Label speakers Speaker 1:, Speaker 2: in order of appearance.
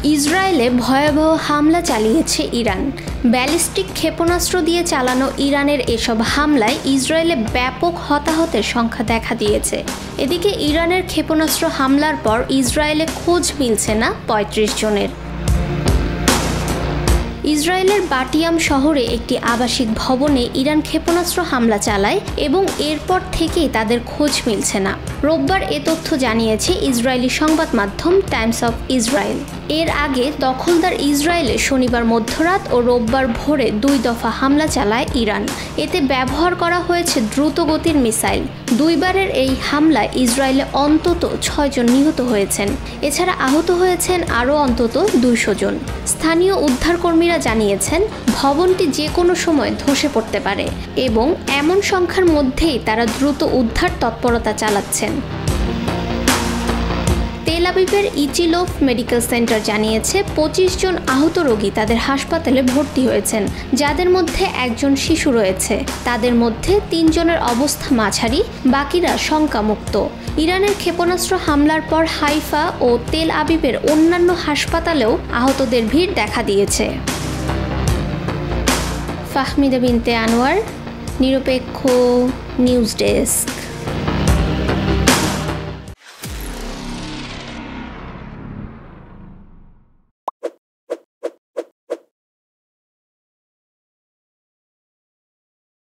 Speaker 1: ইসরায়েলে ভয়াবহ হামলা চালিয়েছে ইরান। ব্যালিস্টিক ক্ষেপণাস্ত্র দিয়ে চালানো ইরানের এসব হামলায় ইসরায়েলে ব্যাপক হতাহতের সংখ্যা দেখা দিয়েছে। এদিকে ইরানের ক্ষেপণাস্ত্র হামলার পর ইসরায়েলে খোঁজ মিলছে না ৩৫ জনের। ইসরায়েলের বাটিয়াম শহরে একটি আবাসিক ভবনে ইরান ক্ষেপণাস্ত্র হামলা চালায় এবং এরপর থেকেই তাদের খোঁজ মিলছে না। রোববার এ তথ্য জানিয়েছে ইসরায়েলি সংবাদ মাধ্যম টাইমস অফ ইসরায়েল। এর আগে দখলদার ইসরায়েলে শনিবার মধ্যরাত ও রোববার ভোরে ২ দফা হামলা চালায় ইরান। এতে ব্যবহার করা হয়েছে দ্রুতগতির মিসাইল। দুইবারের এই হামলায় ইসরায়েলে অন্তত ৬ জন নিহত হয়েছেন। এছাড়া আহত হয়েছেন আরও অন্তত ২০০ জন। স্থানীয় উদ্ধারকর্মীরা জানিয়েছেন ভবনটি যে কোনো সময় ধসে পড়তে পারে এবং এমন সংখ্যার মধ্যেই তারা দ্রুত উদ্ধার তৎপরতা চালাচ্ছেন। তেল আবিবের ইচিলোফ মেডিকেল সেন্টার জানিয়েছে ২৫ জন আহত রোগী তাদের হাসপাতালে ভর্তি হয়েছেন, যাদের মধ্যে একজন শিশু রয়েছে। তাদের মধ্যে ৩ জনের অবস্থা মাঝারি, বাকিরা শঙ্কামুক্ত। ইরানের ক্ষেপণাস্ত্র হামলার পর হাইফা ও তেল আবিবের অন্যান্য হাসপাতালেও আহতদের ভিড় দেখা দিয়েছে। ফাহমিদা বিনতে আনোয়ার, নিরপেক্ষ নিউজ ডেস্ক।